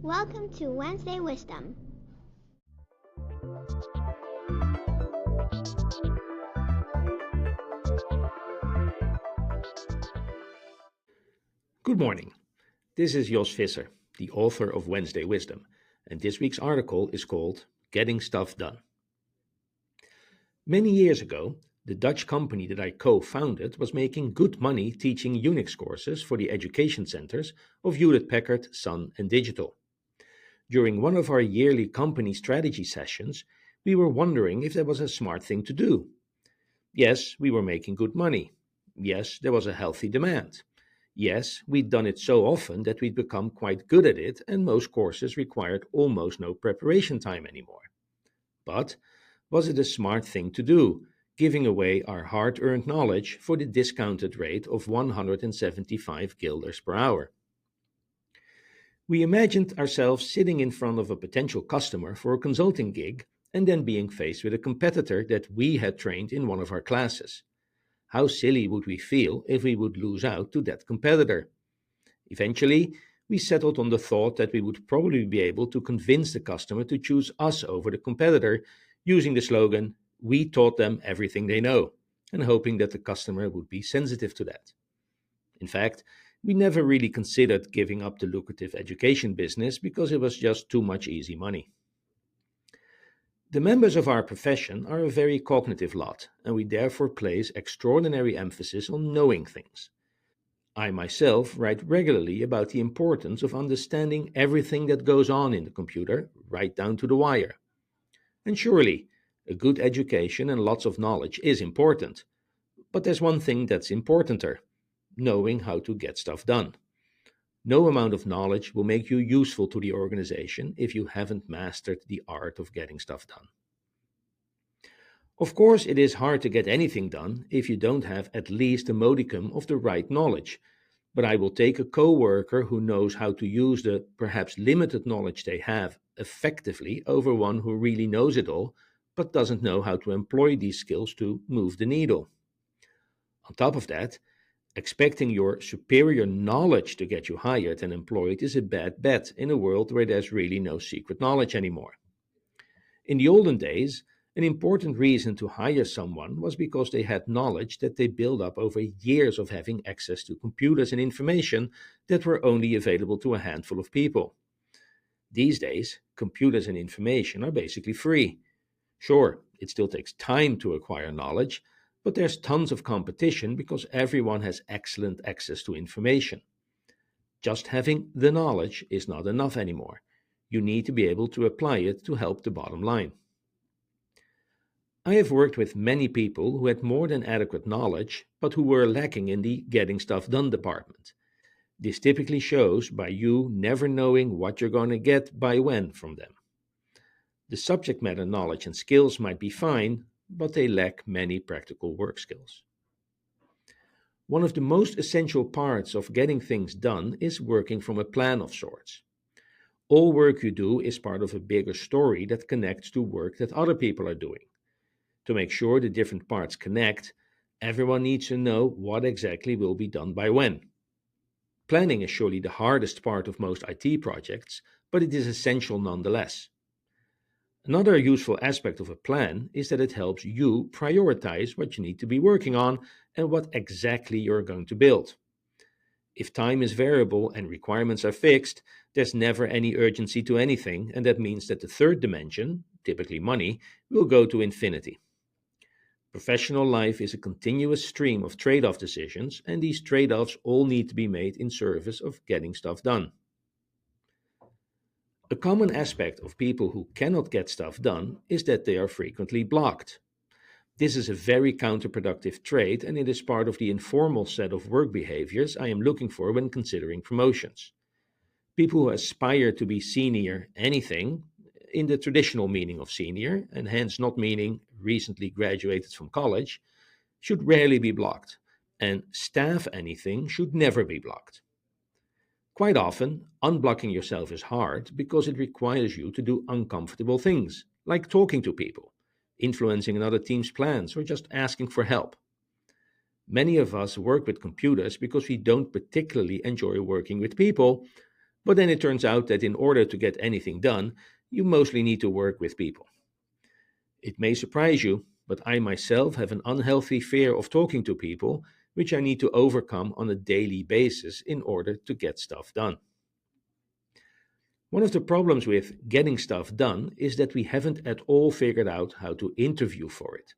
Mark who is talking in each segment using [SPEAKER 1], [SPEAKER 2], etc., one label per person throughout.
[SPEAKER 1] Welcome to Wednesday Wisdom.
[SPEAKER 2] Good morning. This is Jos Visser, the author of Wednesday Wisdom, and this week's article is called Getting Stuff Done. Many years ago, the Dutch company that I co founded was making good money teaching Unix courses for the education centers of Hewlett Packard, Sun, and Digital. During one of our yearly company strategy sessions, we were wondering if that was a smart thing to do. Yes, we were making good money. Yes, there was a healthy demand. Yes, we'd done it so often that we'd become quite good at it, and most courses required almost no preparation time anymore. But was it a smart thing to do, giving away our hard earned knowledge for the discounted rate of 175 guilders per hour? We imagined ourselves sitting in front of a potential customer for a consulting gig and then being faced with a competitor that we had trained in one of our classes. How silly would we feel if we would lose out to that competitor? Eventually, we settled on the thought that we would probably be able to convince the customer to choose us over the competitor using the slogan, "We taught them everything they know," and hoping that the customer would be sensitive to that. In fact, we never really considered giving up the lucrative education business because it was just too much easy money. The members of our profession are a very cognitive lot, and we therefore place extraordinary emphasis on knowing things. I myself write regularly about the importance of understanding everything that goes on in the computer, right down to the wire. And surely, a good education and lots of knowledge is important. But there's one thing that's importanter: knowing how to get stuff done. No amount of knowledge will make you useful to the organization if you haven't mastered the art of getting stuff done. Of course, it is hard to get anything done if you don't have at least a modicum of the right knowledge. But I will take a coworker who knows how to use the perhaps limited knowledge they have effectively over one who really knows it all, but doesn't know how to employ these skills to move the needle. On top of that, expecting your superior knowledge to get you hired and employed is a bad bet in a world where there's really no secret knowledge anymore. In the olden days, an important reason to hire someone was because they had knowledge that they built up over years of having access to computers and information that were only available to a handful of people. These days, computers and information are basically free. Sure, it still takes time to acquire knowledge, but there's tons of competition because everyone has excellent access to information. Just having the knowledge is not enough anymore. You need to be able to apply it to help the bottom line. I have worked with many people who had more than adequate knowledge, but who were lacking in the getting stuff done department. This typically shows by you never knowing what you're going to get by when from them. The subject matter knowledge and skills might be fine, but they lack many practical work skills. One of the most essential parts of getting things done is working from a plan of sorts. All work you do is part of a bigger story that connects to work that other people are doing. To make sure the different parts connect, everyone needs to know what exactly will be done by when. Planning is surely the hardest part of most IT projects, but it is essential nonetheless. Another useful aspect of a plan is that it helps you prioritize what you need to be working on and what exactly you're going to build. If time is variable and requirements are fixed, there's never any urgency to anything, and that means that the third dimension, typically money, will go to infinity. Professional life is a continuous stream of trade off decisions, and these trade offs all need to be made in service of getting stuff done. A common aspect of people who cannot get stuff done is that they are frequently blocked. This is a very counterproductive trait, and it is part of the informal set of work behaviors I am looking for when considering promotions. People who aspire to be senior anything, in the traditional meaning of senior, and hence not meaning recently graduated from college, should rarely be blocked, and staff anything should never be blocked. Quite often, unblocking yourself is hard because it requires you to do uncomfortable things, like talking to people, influencing another team's plans, or just asking for help. Many of us work with computers because we don't particularly enjoy working with people, But then it turns out that in order to get anything done, you mostly need to work with people. It may surprise you, but I myself have an unhealthy fear of talking to people, which I need to overcome on a daily basis in order to get stuff done. One of the problems with getting stuff done is that we haven't at all figured out how to interview for it.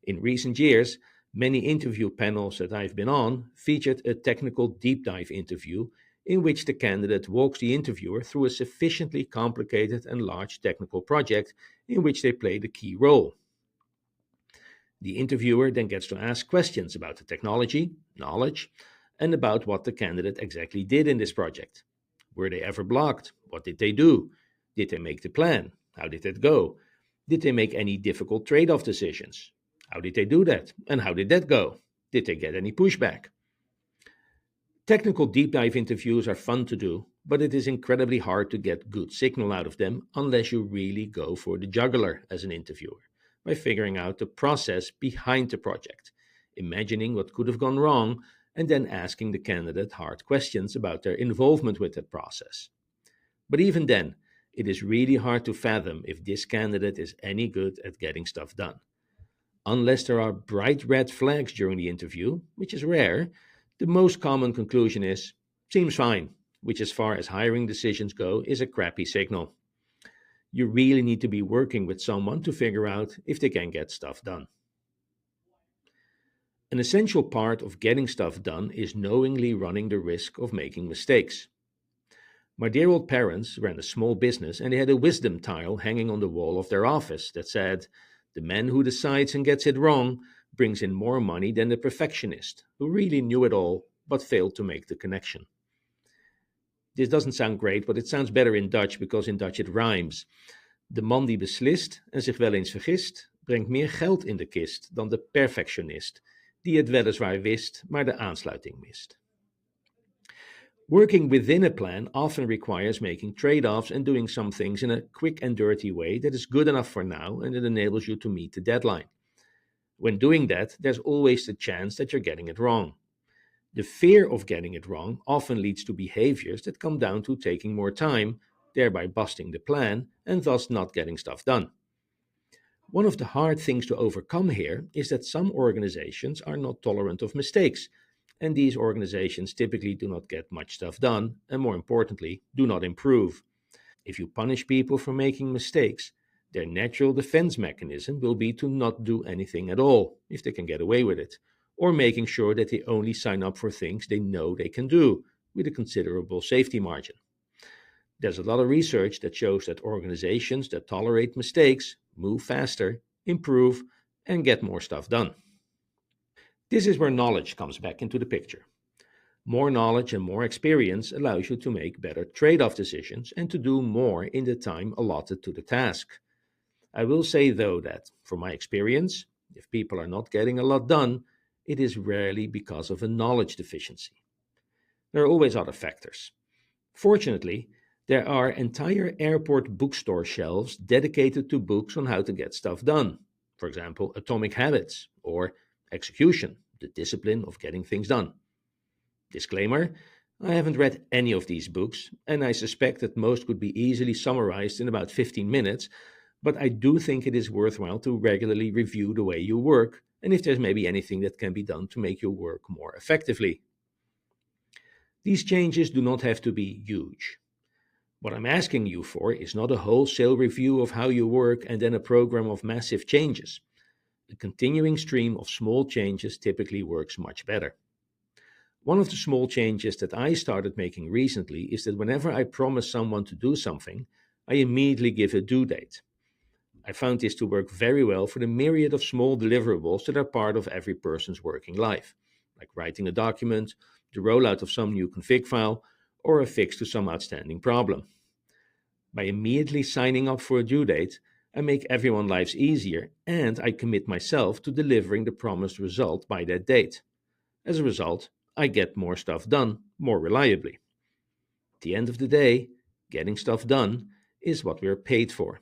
[SPEAKER 2] In recent years, many interview panels that I've been on featured a technical deep dive interview in which the candidate walks the interviewer through a sufficiently complicated and large technical project in which they play the key role. The interviewer then gets to ask questions about the technology, knowledge, and about what the candidate exactly did in this project. Were they ever blocked? What did they do? Did they make the plan? How did it go? Did they make any difficult trade off decisions? How did they do that? And how did that go? Did they get any pushback? Technical deep dive interviews are fun to do, but it is incredibly hard to get good signal out of them unless you really go for the jugular as an interviewer by figuring out the process behind the project, imagining what could have gone wrong, and then asking the candidate hard questions about their involvement with that process. But even then, it is really hard to fathom if this candidate is any good at getting stuff done. Unless there are bright red flags during the interview, which is rare, the most common conclusion is seems fine, which, as far as hiring decisions go, is a crappy signal. You really need to be working with someone to figure out if they can get stuff done. An essential part of getting stuff done is knowingly running the risk of making mistakes. My dear old parents ran a small business and they had a wisdom tile hanging on the wall of their office that said, "The man who decides and gets it wrong brings in more money than the perfectionist who really knew it all but failed to make the connection." This doesn't sound great, but it sounds better in Dutch because in Dutch it rhymes. De man die beslist en zich wel eens vergist, brengt meer geld in de kist dan de perfectionist, die het weliswaar wist, maar de aansluiting mist. Working within a plan often requires making trade offs and doing some things in a quick and dirty way that is good enough for now and that enables you to meet the deadline. When doing that, there's always the chance that you're getting it wrong. The fear of getting it wrong often leads to behaviors that come down to taking more time, thereby busting the plan and thus not getting stuff done. One of the hard things to overcome here is that some organizations are not tolerant of mistakes, and these organizations typically do not get much stuff done, and more importantly, do not improve. If you punish people for making mistakes, their natural defense mechanism will be to not do anything at all, if they can get away with it, or making sure that they only sign up for things they know they can do, with a considerable safety margin. There's a lot of research that shows that organizations that tolerate mistakes move faster, improve, and get more stuff done. This is where knowledge comes back into the picture. More knowledge and more experience allows you to make better trade off decisions and to do more in the time allotted to the task. I will say, though, that from my experience, if people are not getting a lot done, it is rarely because of a knowledge deficiency. There are always other factors. Fortunately, there are entire airport bookstore shelves dedicated to books on how to get stuff done. For example, Atomic Habits or Execution, the discipline of getting things done. Disclaimer, I haven't read any of these books, and I suspect that most could be easily summarized in about 15 minutes, but I do think it is worthwhile to regularly review the way you work and if there's maybe anything that can be done to make your work more effectively. These changes do not have to be huge. What I'm asking you for is not a wholesale review of how you work and then a program of massive changes. A continuing stream of small changes typically works much better. One of the small changes that I started making recently is that whenever I promise someone to do something, I immediately give a due date. I found this to work very well for the myriad of small deliverables that are part of every person's working life, like writing a document, the rollout of some new config file, or a fix to some outstanding problem. By immediately signing up for a due date, I make everyone's lives easier and I commit myself to delivering the promised result by that date. As a result, I get more stuff done more reliably. At the end of the day, getting stuff done is what we're paid for.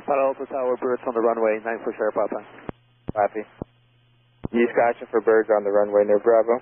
[SPEAKER 3] Palo Alto Tower, birds on the runway, 9 for Sierra Papa.
[SPEAKER 4] Copy. You scratching for birds on the runway near Bravo?